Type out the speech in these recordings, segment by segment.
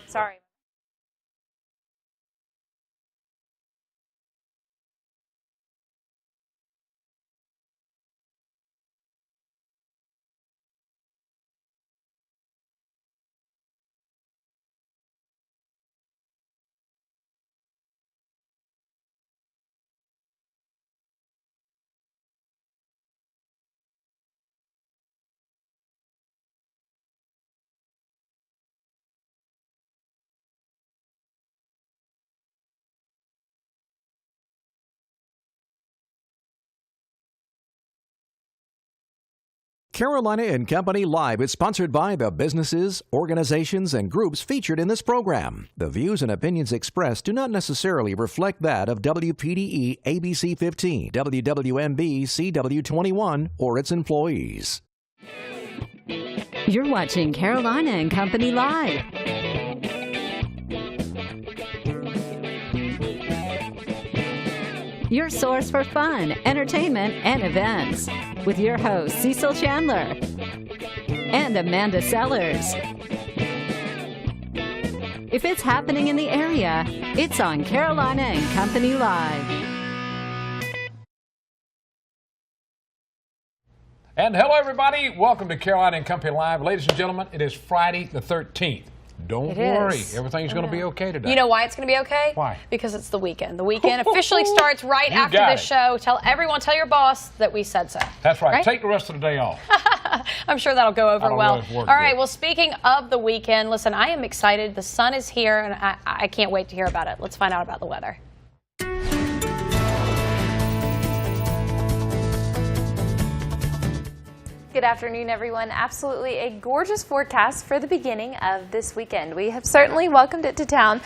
Sorry. Carolina and Company Live is sponsored by the businesses, organizations, and groups featured in this program. The views and opinions expressed do not necessarily reflect that of WPDE ABC 15, WWMB CW21, or its employees. You're watching Carolina and Company Live. Your source for fun, entertainment, and events. With your hosts, Cecil Chandler and Amanda Sellers. If it's happening in the area, it's on Carolina and Company Live. And hello, everybody. Welcome to Carolina and Company Live. Ladies and gentlemen, it is Friday the 13th. Don't worry. Everything's going to be okay today. You know why it's going to be okay? Why? Because it's the weekend. The weekend officially starts right after this show. Tell your boss that we said so. That's right. Take the rest of the day off. I'm sure that'll go over well. All right. Well, speaking of the weekend, listen, I am excited. The sun is here, and I can't wait to hear about it. Let's find out about the weather. Good afternoon, everyone. Absolutely a gorgeous forecast for the beginning of this weekend. We have certainly welcomed it to town.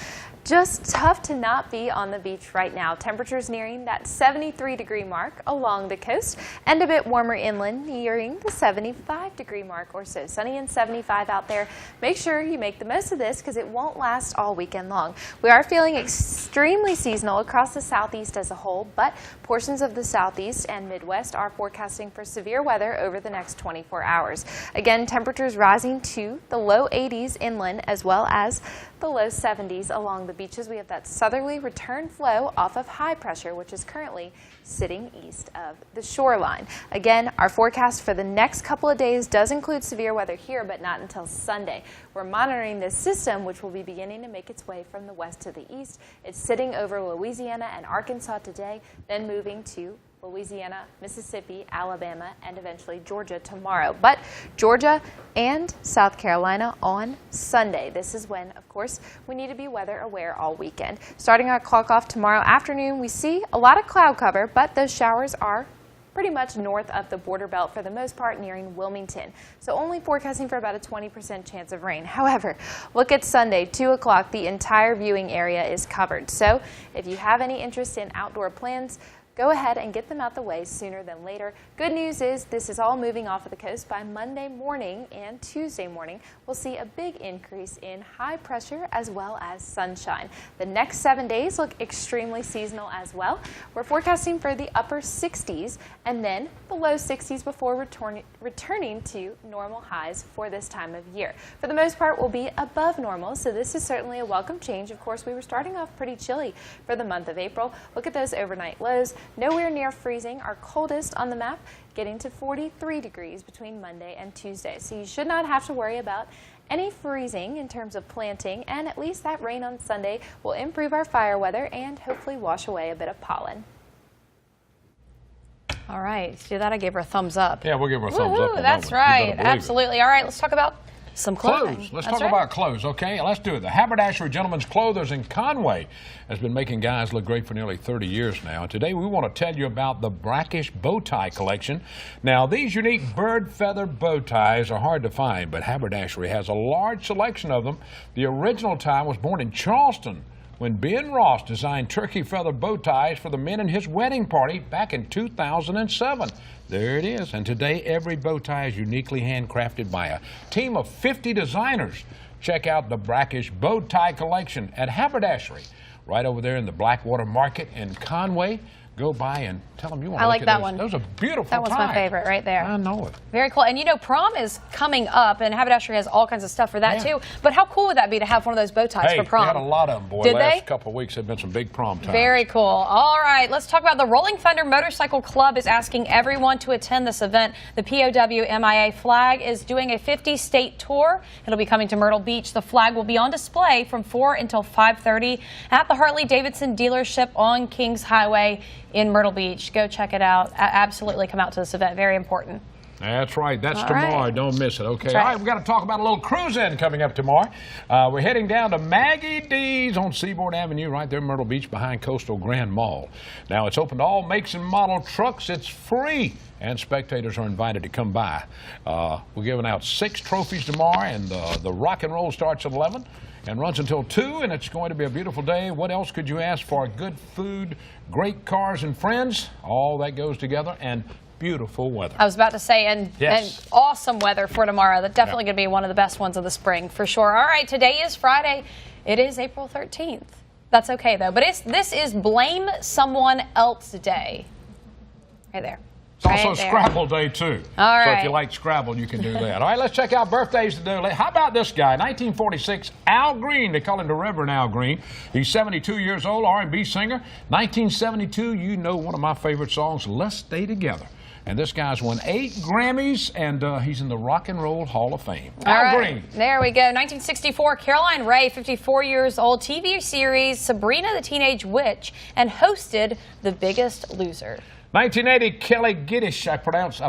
Just tough to not be on the beach right now. Temperatures nearing that 73-degree mark along the coast and a bit warmer inland, nearing the 75-degree mark or so. Sunny and 75 out there. Make sure you make the most of this because it won't last all weekend long. We are feeling extremely seasonal across the southeast as a whole, but portions of the southeast and Midwest are forecasting for severe weather over the next 24 hours. Again, temperatures rising to the low 80s inland as well as the low 70s along the beaches. We have that southerly return flow off of high pressure, which is currently sitting east of the shoreline. Again, our forecast for the next couple of days does include severe weather here, but not until Sunday. We're monitoring this system, which will be beginning to make its way from the west to the east. It's sitting over Louisiana and Arkansas today, then moving to Louisiana, Mississippi, Alabama, and eventually Georgia tomorrow. But Georgia and South Carolina on Sunday. This is when, of course, we need to be weather aware all weekend. Starting our clock off tomorrow afternoon, we see a lot of cloud cover, but those showers are pretty much north of the border belt for the most part, nearing Wilmington. So only forecasting for about a 20% chance of rain. However, look at Sunday, 2 o'clock, the entire viewing area is covered. So if you have any interest in outdoor plans, go ahead and get them out the way sooner than later. Good news is this is all moving off of the coast. By Monday morning and Tuesday morning, we'll see a big increase in high pressure as well as sunshine. The next 7 days look extremely seasonal as well. We're forecasting for the upper 60s and then the low 60s before returning to normal highs for this time of year. For the most part, we'll be above normal, so this is certainly a welcome change. Of course, we were starting off pretty chilly for the month of April. Look at those overnight lows. Nowhere near freezing. Our coldest on the map getting to 43 degrees between Monday and Tuesday. So you should not have to worry about any freezing in terms of planting, and at least that rain on Sunday will improve our fire weather and hopefully wash away a bit of pollen. All right, see that? I gave her a thumbs up. Yeah, we'll give her a thumbs up. That's right. Absolutely. All right, let's talk about some clothing. Let's talk about clothes, okay? Let's do it. The Haberdashery Gentlemen's Clothers in Conway has been making guys look great for nearly 30 years now. And today we want to tell you about the brackish bow tie collection. Now, these unique bird feather bow ties are hard to find, but Haberdashery has a large selection of them. The original tie was born in Charleston when Ben Ross designed turkey feather bow ties for the men in his wedding party back in 2007. There it is. And today, every bow tie is uniquely handcrafted by a team of 50 designers. Check out the brackish bow tie collection at Haberdashery, right over there in the Blackwater Market in Conway. go by and tell them you want I to like look that at one. those. Those are beautiful That one's my ties. favorite right there. I know it. Very cool. And you know, prom is coming up, and Haberdashery has all kinds of stuff for that Yeah. too. But how cool would that be to have one of those bow ties Hey, for prom? we had a lot of them, boy. Did Last they? couple of weeks have been some big prom times. Very cool. All right, let's talk about the Rolling Thunder Motorcycle Club is asking everyone to attend this event. The POW MIA flag is doing a 50-state tour. It'll be coming to Myrtle Beach. The flag will be on display from 4 until 5:30 at the Harley-Davidson dealership on Kings Highway in Myrtle Beach. Go check it out. Absolutely come out to this event. Very important. That's right. That's All tomorrow. right. Don't miss it. Okay. That's right. All right. We've got to talk about a little cruise-in coming up tomorrow. We're heading down to Maggie D's on Seaboard Avenue right there in Myrtle Beach behind Coastal Grand Mall. Now, it's open to all makes and model trucks. It's free, and spectators are invited to come by. We're giving out 6 trophies tomorrow, and the rock and roll starts at 11 and runs until 2, and it's going to be a beautiful day. What else could you ask for? Good food, great cars and friends. All that goes together, and beautiful weather. I was about to say, and awesome weather for tomorrow. That's definitely going to be one of the best ones of the spring, for sure. All right, today is Friday. It is April 13th. That's okay, though. But this is Blame Someone Else Day. Right there. It's also Scrabble Day, too. All right. So if you like Scrabble, you can do that. All right, let's check out birthdays today. How about this guy? 1946, Al Green. They call him the Reverend Al Green. He's 72 years old, R&B singer. 1972, you know one of my favorite songs, Let's Stay Together. And this guy's won 8 Grammys, and he's in the Rock and Roll Hall of Fame. Al Green. There we go. 1964, Caroline Rhea, 54 years old, TV series Sabrina the Teenage Witch, and hosted The Biggest Loser. 1980, Kelly Giddish, I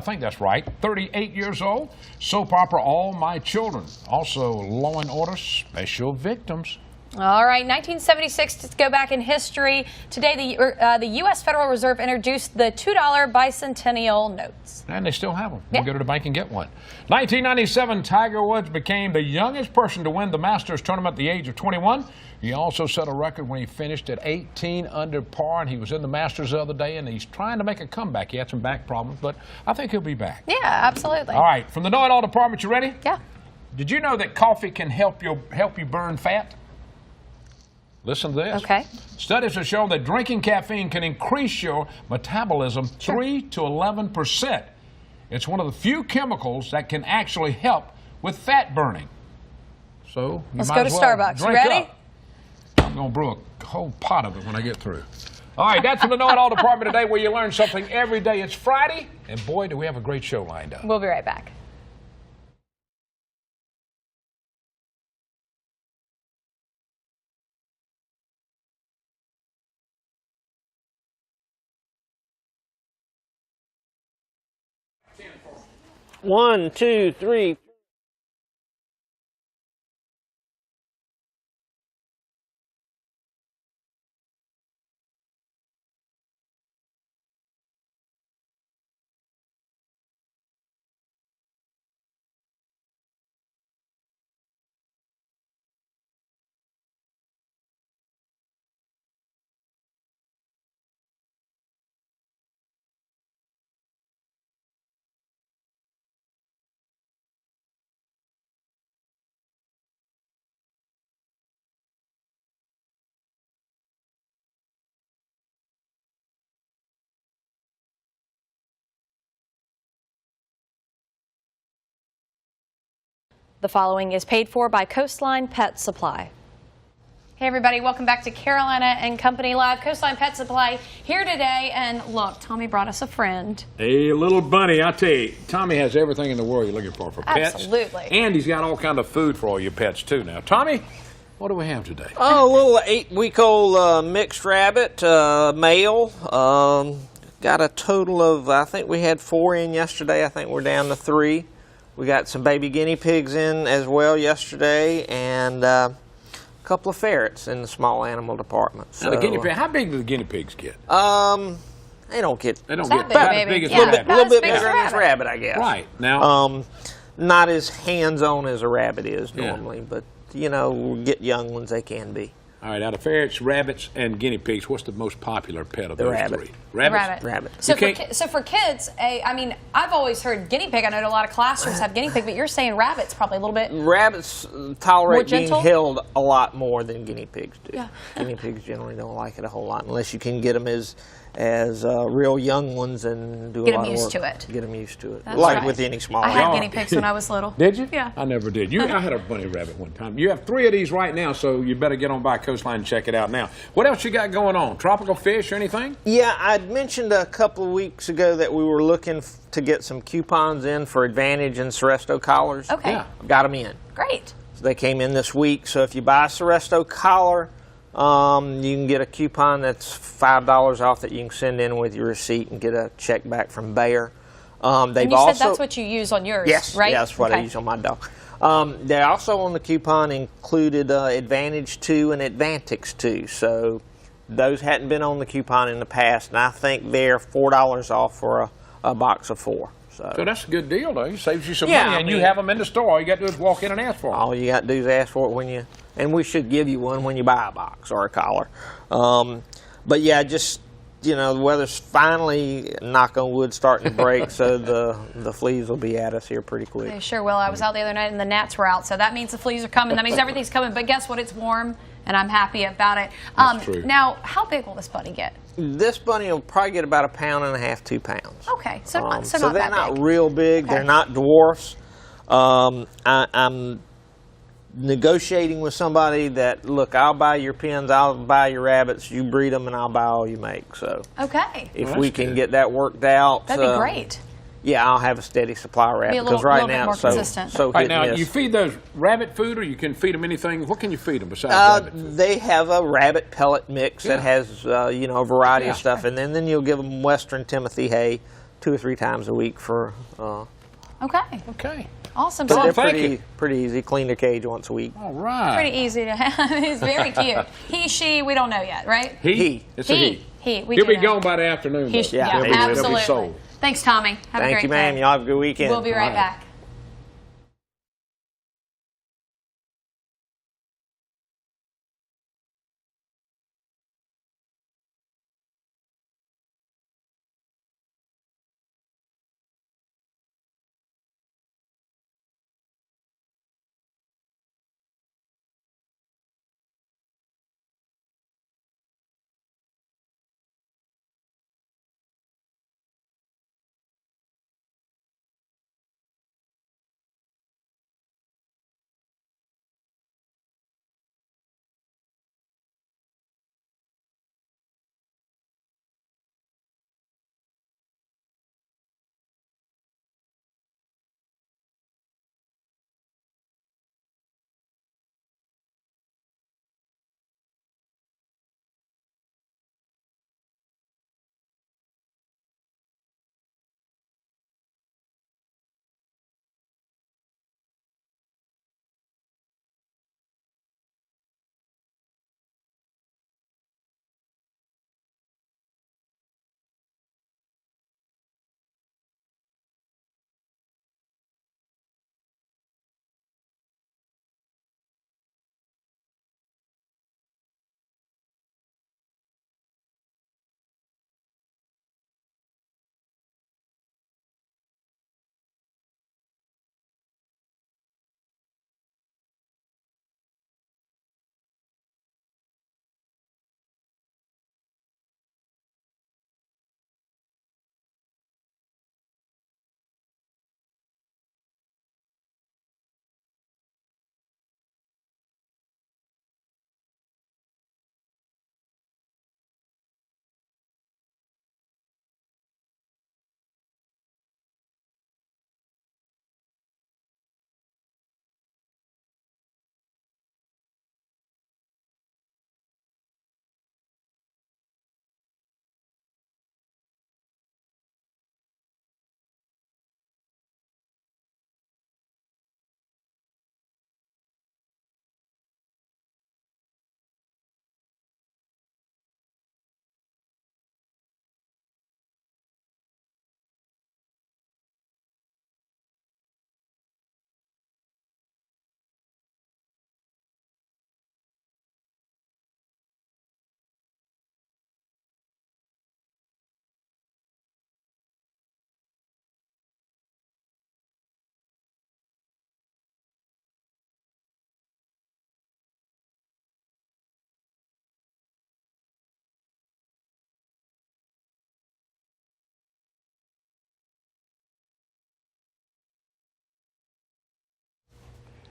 think that's right, 38 years old. Soap opera All My Children. Also Law and Order Special Victims. All right, 1976, to go back in history. Today, the U.S. Federal Reserve introduced the $2 bicentennial notes. And they still have them. You can go to the bank and get one. 1997, Tiger Woods became the youngest person to win the Masters tournament at the age of 21. He also set a record when he finished at 18 under par, and he was in the Masters the other day, and he's trying to make a comeback. He had some back problems, but I think he'll be back. Yeah, absolutely. All right, from the Know It All department, you ready? Yeah. Did you know that coffee can help you burn fat? Listen to this. Okay. Studies have shown that drinking caffeine can increase your metabolism 3 to 11%. It's one of the few chemicals that can actually help with fat burning. So you Let's might go to as well Starbucks. drink You ready? up. I'm going to brew a whole pot of it when I get through. All right, that's from the Know It All department today, where you learn something every day. It's Friday, and boy, do we have a great show lined up. We'll be right back. One, two, three. The following is paid for by Coastline Pet Supply. Hey everybody, welcome back to Carolina and Company Live. Coastline Pet Supply here today, and look, Tommy brought us a friend. A little bunny, I tell you, Tommy has everything in the world you're looking for pets. Absolutely. And he's got all kind of food for all your pets too. Now, Tommy, what do we have today? Oh, a little 8-week-old mixed rabbit, male. Got a total of, I think we had 4 in yesterday. I think we're down to 3. We got some baby guinea pigs in as well yesterday, and a couple of ferrets in the small animal department. Now, the guinea pig, how big do the guinea pigs get? They don't get They don't That get big, about maybe. as big as Yeah, a rabbit. a little bit big as bigger a than this rabbit. rabbit, I guess. Right. Now, Not as hands-on as a rabbit is Yeah. normally, but you know, get young ones they can be. All right, out of ferrets, rabbits, and guinea pigs, what's the most popular pet of The those rabbit. three? Rabbits? Rabbit. So You so for kids, I mean, I've always heard guinea pig. I know a lot of classrooms have guinea pig, but you're saying rabbits probably a little bit. Rabbits tolerate being gentle? held a lot more than guinea pigs do. Yeah. Guinea pigs generally don't like it a whole lot unless you can get them as real young ones and do Get a 'em lot of used work. to it. Get them used to it. That's Like right. with any small I had animal. guinea pigs when I was little. Did you? Yeah. I never did. I had a bunny rabbit one time. You have 3 of these right now, so you better get on by Coastline and check it out now. What else you got going on? Tropical fish or anything? Yeah, I'd mentioned a couple of weeks ago that we were looking to get some coupons in for Advantage and Seresto collars. Okay. Yeah. Got them in. Great. So they came in this week. So if you buy a Seresto collar, you can get a coupon that's $5 off that you can send in with your receipt and get a check back from Bayer. And They've you also, said that's what you use on yours, yes, right? yeah, that's what I use on my dog. They also on the coupon included Advantage 2 and Advantix 2. So those hadn't been on the coupon in the past, and I think they're $4 off for a box of 4. So that's a good deal, though. It saves you some Yeah, money, I and you mean- have them in the store. All you got to do is walk in and ask for them. All you got to do is ask for it and we should give you one when you buy a box or a collar. But yeah, just, the weather's finally, knock on wood, starting to break, so the fleas will be at us here pretty quick. They sure will. I was out the other night and the gnats were out, so that means the fleas are coming. That means everything's coming. But guess what? It's warm, and I'm happy about it. That's true. Now, how big will this bunny get? This bunny will probably get about 1.5 pounds, 2 pounds. Okay, so not they're that not big. real big. Okay. They're not dwarfs. I'm negotiating with somebody that, look, I'll buy your pens, I'll buy your rabbits, you breed them, and I'll buy all you make. So Okay. if Well, we that's can good. get that worked out, That'd be great. Yeah, I'll have a steady supply of rabbits Be a little- because right little bit now more it's so consistent. so Right hit now, and miss. you feed those rabbit food, or you can feed them anything. What can you feed them besides rabbit food? They have a rabbit pellet mix that Yeah. has a variety Yeah. of stuff, and then you'll give them Western Timothy hay 2 or 3 times a week for. Okay. Okay. Awesome. But So they're thank you. pretty easy. Clean their cage once a week. All right. pretty easy to have. He's very cute. He, she, we don't know yet, right? He. It's a he. We He'll do be know. gone by the afternoon. He, though. Yeah, yeah, he'll be absolutely. sold. Thanks, Tommy. Have a Thank great you, ma'am. day. Y'all have a good weekend. We'll be right Bye. back.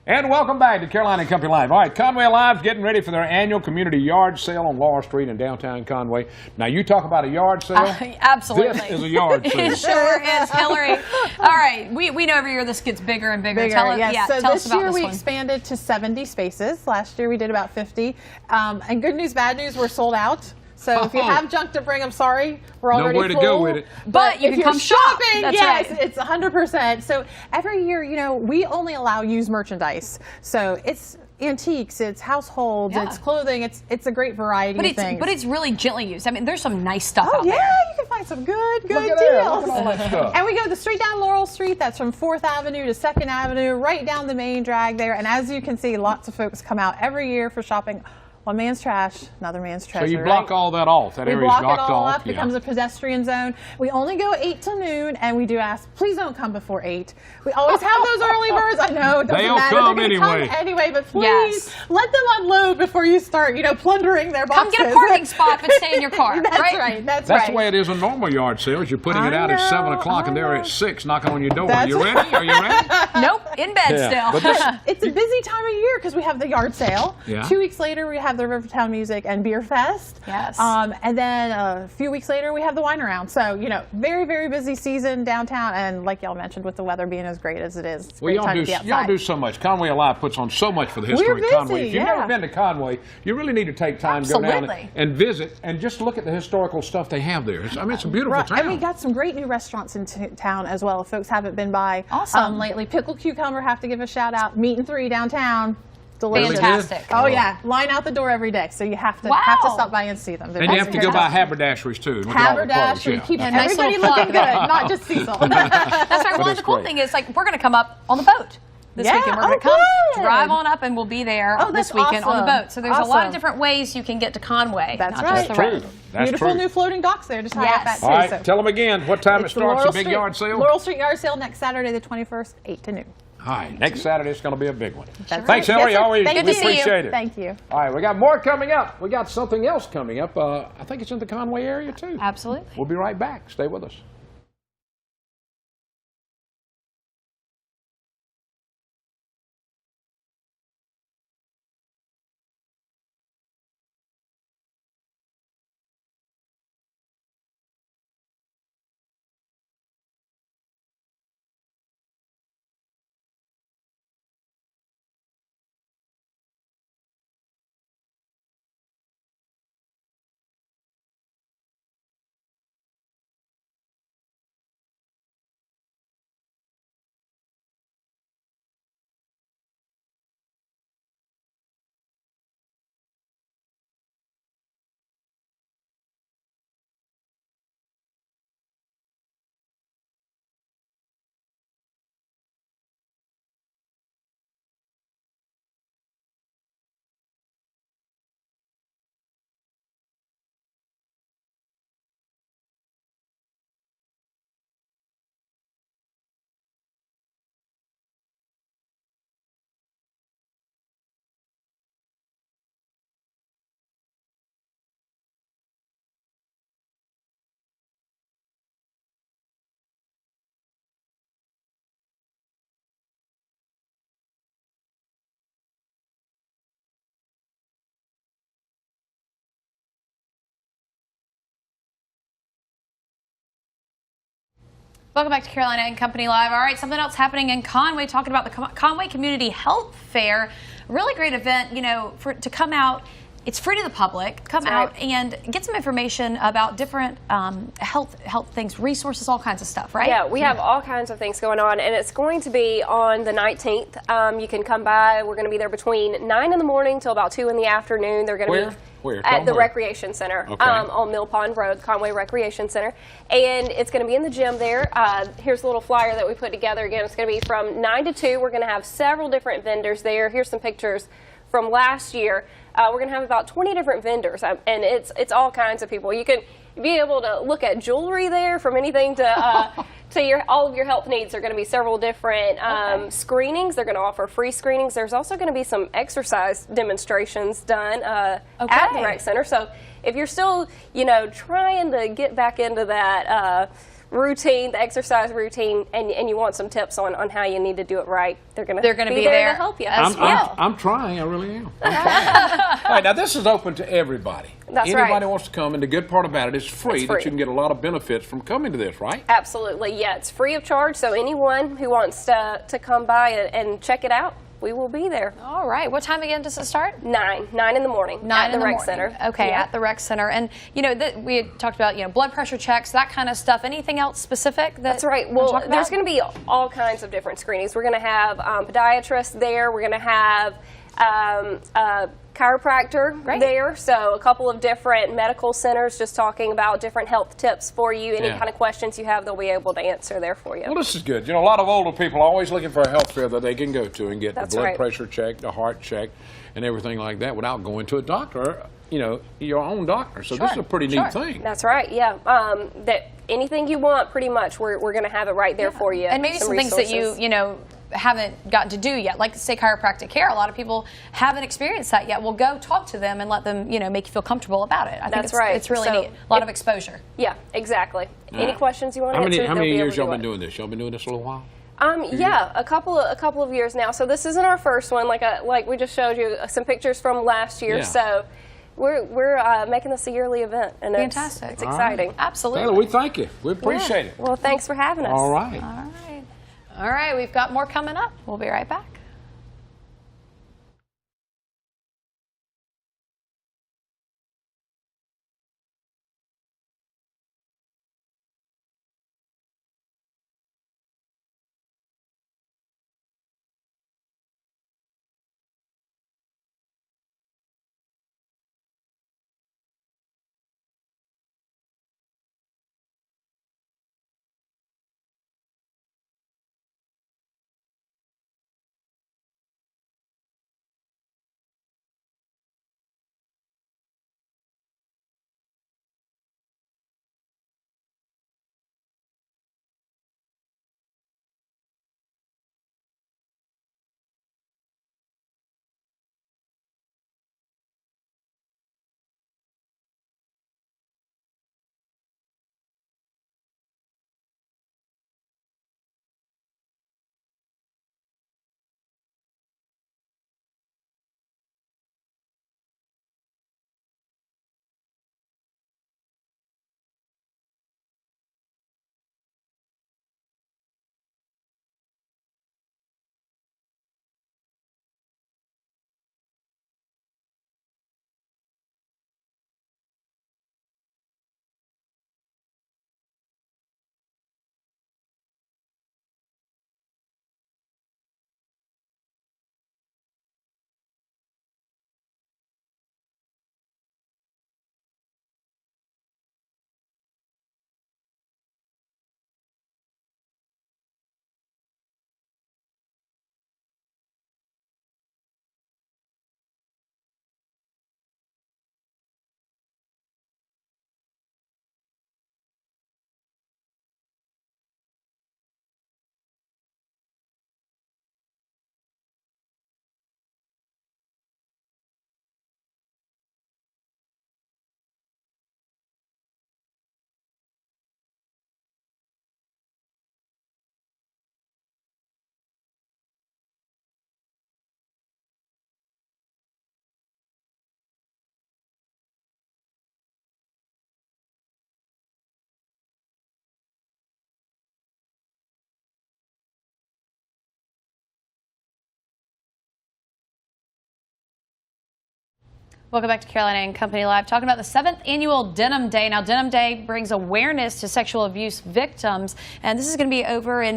And welcome back to Carolina and Company Live. All right, Conway Alive's getting ready for their annual community yard sale on Laurel Street in downtown Conway. Now, you talk about a yard sale. Absolutely. This is a yard sale. It sure is, Hillary. All right, we know every year this gets bigger and bigger. Tell us, yes. So tell this us about year this we one. expanded to 70 spaces. Last year we did about 50. And good news, bad news, we're sold out. So if you have junk to bring, I'm sorry, we're already Nowhere to full. go with it. But you if can you're come shop. shopping, That's yes, right. it's 100%. So every year, you know, we only allow used merchandise. So it's antiques, it's households, it's clothing, it's a great variety of things. But it's really gently used. I mean, there's some nice stuff out yeah, there. you can find some good Look at deals. there. Look at all that stuff. And we go straight down Laurel Street. That's from 4th Avenue to 2nd Avenue, right down the main drag there. And as you can see, lots of folks come out every year for shopping. One man's trash, another man's treasure. So you block all that off. That We area's block blocked it all off. up, becomes a pedestrian zone. We only go 8 till noon, and we do ask, please don't come before 8. We always have those early birds. I know, it doesn't They'll matter. come They're gonna anyway. come anyway, but please let them unload before you start, plundering their Come boxes. get a parking spot, but stay in your car. That's right. right. That's That's right. the way it is in normal yard sales. You're putting it I out at 7 know, o'clock, and I they're know. at 6 knocking on your door. Are That's you ready? Are you ready? Nope, in bed Yeah, still. but this- It's a busy time of year because we have the yard sale. Yeah. 2 weeks later, we have the Rivertown Music and Beer Fest. Yes. And then a few weeks later, we have the wine around. So, very, very busy season downtown. And like y'all mentioned, with the weather being as great as it is, it's a great time to be outside. Y'all do so much. Conway Alive puts on so much for the history We're of Conway. busy, If you've yeah. never been to Conway, you really need to take time to go down Absolutely. and visit and just look at the historical stuff they have there. It's a beautiful Right, town. and we got some great new restaurants in town as well. If folks haven't been by Awesome. lately, Pickle Cucumber, have to give a shout out. Meat and 3 downtown. Delicious. Fantastic. Oh yeah, line out the door every day, so you have to stop by and see them. They're And you have to go by fantastic. haberdasheries too. and look at all the clothes, Haberdashery, yeah. keep Yeah, nice everybody little looking plug. good, not just Cecil. That's right. Well, it's the cool great. thing is, we're going to come up on the boat this Yeah, weekend. We're going to oh, come, good. drive on up, and we'll be there Oh, this that's weekend on the awesome. boat. So there's a lot of Awesome. different ways you can get to Conway. That's not right. just the True. road. That's Beautiful true. new floating docks there to tie Yes. up that too. All right, so tell them again what time it it's the starts, Laurel the big Street- yard sale. Laurel Street yard sale next Saturday, the 21st, 8 to noon. All right, next Saturday it's going to be a big one. That's Thanks, right. Hillary. Yes, sir. Always Thank we you. appreciate it. Thank you. All right, we got more coming up. We got something else coming up. I think it's in the Conway area too. Absolutely. We'll be right back. Stay with us. Welcome back to Carolina and Company Live. All right, something else happening in Conway, talking about the Conway Community Health Fair. Really great event, to come out. It's free to the public. Come out and get some information about different health things, resources, all kinds of stuff, right? Yeah, we have all kinds of things going on, and it's going to be on the 19th. You can come by. We're going to be there between 9 in the morning till about 2 in the afternoon. They're going to be Where? at the Recreation Center on Mill Pond Road, Conway Recreation Center. And it's going to be in the gym there. Here's a little flyer that we put together. Again, it's going to be from 9 to 2. We're going to have several different vendors there. Here's some pictures from last year. We're going to have about 20 different vendors, and it's all kinds of people. You can be able to look at jewelry there, from anything to all of your health needs. There are going to be several different screenings. They're going to offer free screenings. There's also going to be some exercise demonstrations done at the rec center. So if you're still, trying to get back into that routine, the exercise routine, and you want some tips on how you need to do it right, they're going to be be there there to help you. I'm trying. I really am. I'm trying. All right, now this is open to everybody. That's Anybody right. wants to come, and the good part about it is free, that you can get a lot of benefits from coming to this, right? Absolutely, yeah. It's free of charge, so anyone who wants to come by and check it out, we will be there. All right. What time again does it start? 9 in the morning. 9 at the rec center. Okay, Yeah. at the rec center. And you know, we had talked about blood pressure checks, that kind of stuff. Anything else specific? That's right. Well, there's going to be all kinds of different screenings. We're going to have podiatrists there. We're going to have a chiropractor there. So a couple of different medical centers just talking about different health tips for you. Any kind of questions you have, they'll be able to answer there for you. Well, this is good. You know, a lot of older people are always looking for a health fair that they can go to and get the blood right. pressure check, the heart check, and everything like that without going to a doctor, you know, your own doctor. So this is a pretty neat thing. That's right, yeah. That anything you want, pretty much, we're going to have it right there for you. And maybe some things that you know, haven't gotten to do yet, like say chiropractic care. A lot of people haven't experienced that yet. Well, go talk to them and let them, you know, make you feel comfortable about it. I think it's really neat. A lot of exposure. Yeah, exactly. Any questions you want to answer? How many years y'all been doing this? Y'all been doing this a little while? Yeah, a couple of years now. So this isn't our first one. Like we just showed you some pictures from last year. Yeah. So we're making this a yearly event, and Fantastic. It's exciting. Right. Absolutely. Taylor, we thank you. We appreciate it. Well, thanks for having us. All right. All right. All right. We've got more coming up. We'll be right back. Welcome back to Carolina and Company Live, talking about the 7th annual Denim Day. Now, Denim Day brings awareness to sexual abuse victims, and this is going to be over in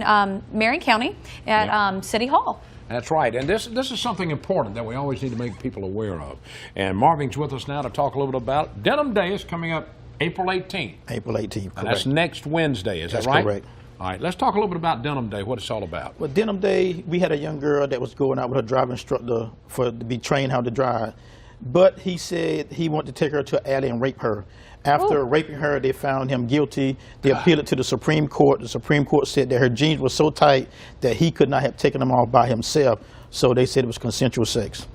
Marion County at City Hall. That's right, and this is something important that we always need to make people aware of. And Marvin's with us now to talk a little bit about it. Denim Day is coming up April 18th. April 18th, correct. And that's next Wednesday, is that right? That's correct. All right, let's talk a little bit about Denim Day, what it's all about. Well, Denim Day, we had a young girl that was going out with her driving instructor to be trained how to drive. But he said he wanted to take her to an alley and rape her. After raping her, they found him guilty. They appealed it to the Supreme Court. The Supreme Court said that her jeans were so tight that he could not have taken them off by himself. So they said it was consensual sex.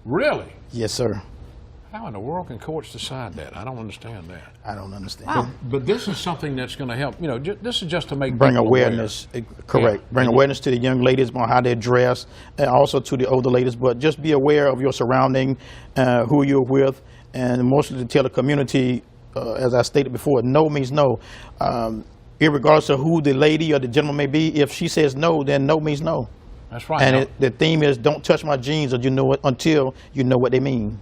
Really? Yes, sir. How in the world can courts decide that? I don't understand that. I don't understand. Wow. But this is something that's going to help. You know, this is just to make Bring people awareness, correct. Yeah. Bring awareness to the young ladies on how they dress, and also to the older ladies. But just be aware of your surrounding, who you're with, and mostly to tell the community, as I stated before, no means no. Irregardless of who the lady or the gentleman may be, if she says no, then no means no. That's right. And the theme is don't touch my jeans or until you know what they mean.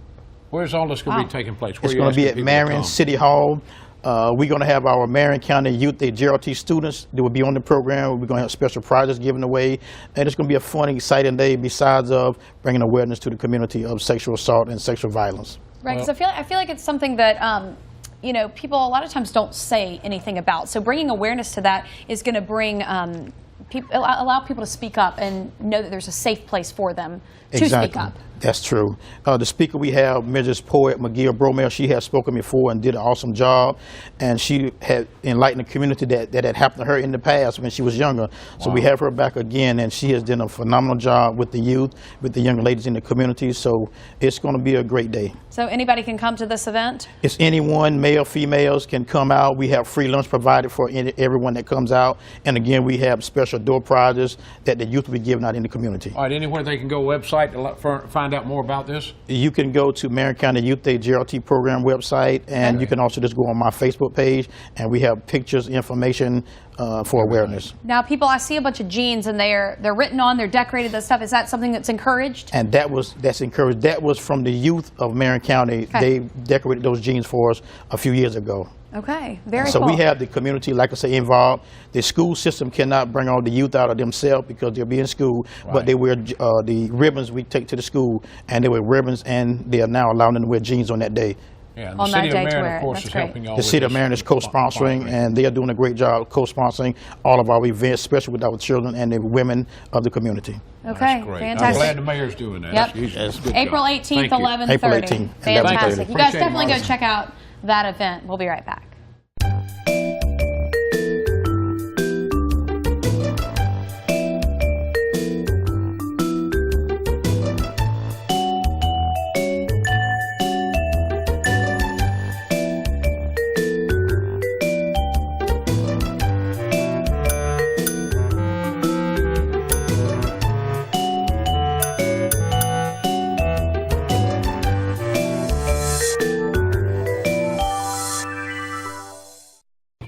Where's all this going to be taking place? Where It's going to be at Marion City Hall. We're going to have our Marion County Youth JRT students that will be on the program. We're going to have special prizes given away. And it's going to be a fun, exciting day besides of bringing awareness to the community of sexual assault and sexual violence. Right, because I feel like it's something that you know, people a lot of times don't say anything about. So bringing awareness to that is going to bring allow people to speak up and know that there's a safe place for them to speak up. That's true. The speaker we have, Mrs. Poet McGill Bromell, she has spoken before and did an awesome job. And she had enlightened the community that had happened to her in the past when she was younger. So we have her back again, and she has done a phenomenal job with the youth, with the young ladies in the community. So it's going to be a great day. So anybody can come to this event? It's anyone, male, females, can come out. We have free lunch provided for everyone that comes out. And again, we have special door prizes that the youth will be giving out in the community. All right, anywhere they can go website to find out more about this? You can go to Marion County Youth JRT program website, and you can also just go on my Facebook page, and we have pictures, information for awareness. Now, people, I see a bunch of jeans, and they're written on, they're decorated, that stuff. Is that something that's encouraged? And that's encouraged. That was from the youth of Marion County. Okay. They decorated those jeans for us a few years ago. Okay, very So cool. we have the community, like I say, involved. The school system cannot bring all the youth out of themselves because they'll be in school, but they wear the ribbons we take to the school, and they wear ribbons, and they are now allowing them to wear jeans on that day. Yeah, and On the that City day of to Marion, wear of it. course, That's is great. helping all The City of Marion is co-sponsoring, and they are doing a great job co-sponsoring all of our events, especially with our children and the women of the community. Okay, That's great. I'm fantastic. glad the mayor's doing that. Yep. That's a good April job. 18th, Thank you. 11:30. April 18th, 11:30. Fantastic. You guys Appreciate it, definitely go Martha. check out that event. We'll be right back.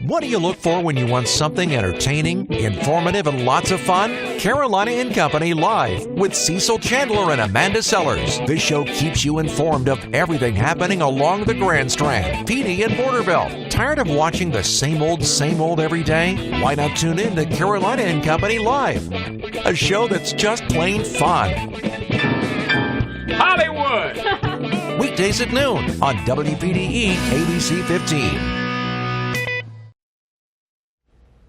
What do you look for when you want something entertaining, informative, and lots of fun? Carolina and Company Live with Cecil Chandler and Amanda Sellers. This show keeps you informed of everything happening along the Grand Strand, PD, and Borderville. Tired of watching the same old every day? Why not tune in to Carolina and Company Live? A show that's just plain fun. Hollywood! Weekdays at noon on WPDE ABC 15.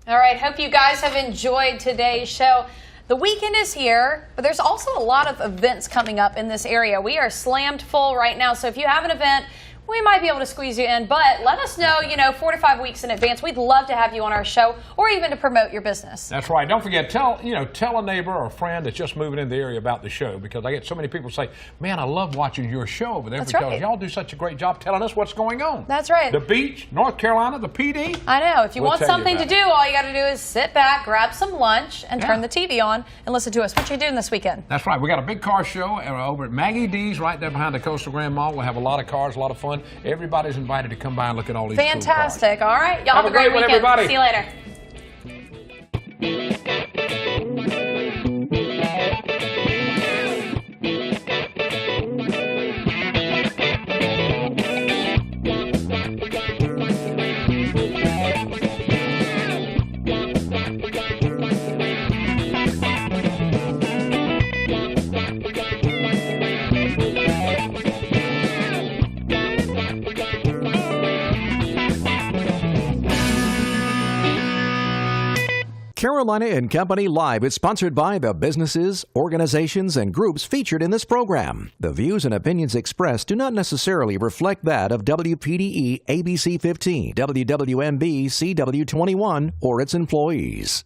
All right, hope you guys have enjoyed today's show. The weekend is here, but there's also a lot of events coming up in this area. We are slammed full right now, so if you have an event, we might be able to squeeze you in, but let us know, 4 to 5 weeks in advance. We'd love to have you on our show or even to promote your business. That's right. Don't forget, tell a neighbor or a friend that's just moving in the area about the show, because I get so many people say, man, I love watching your show over there. That's because right. y'all do such a great job telling us what's going on. That's right. The beach, North Carolina, the PD. I know. If you We'll want tell you something to about do, it. all you got to do is sit back, grab some lunch, and Yeah. turn the TV on and listen to us. What you doing this weekend? That's right. We got a big car show over at Maggie D's right there behind the Coastal Grand Mall. We'll have a lot of cars, a lot of fun. Everybody's invited to come by and look at all these cool cars. Fantastic. All right. Y'all have a great one, weekend. everybody. See you later. Carolina and Company Live is sponsored by the businesses, organizations, and groups featured in this program. The views and opinions expressed do not necessarily reflect that of WPDE ABC 15, WWMB CW 21, or its employees.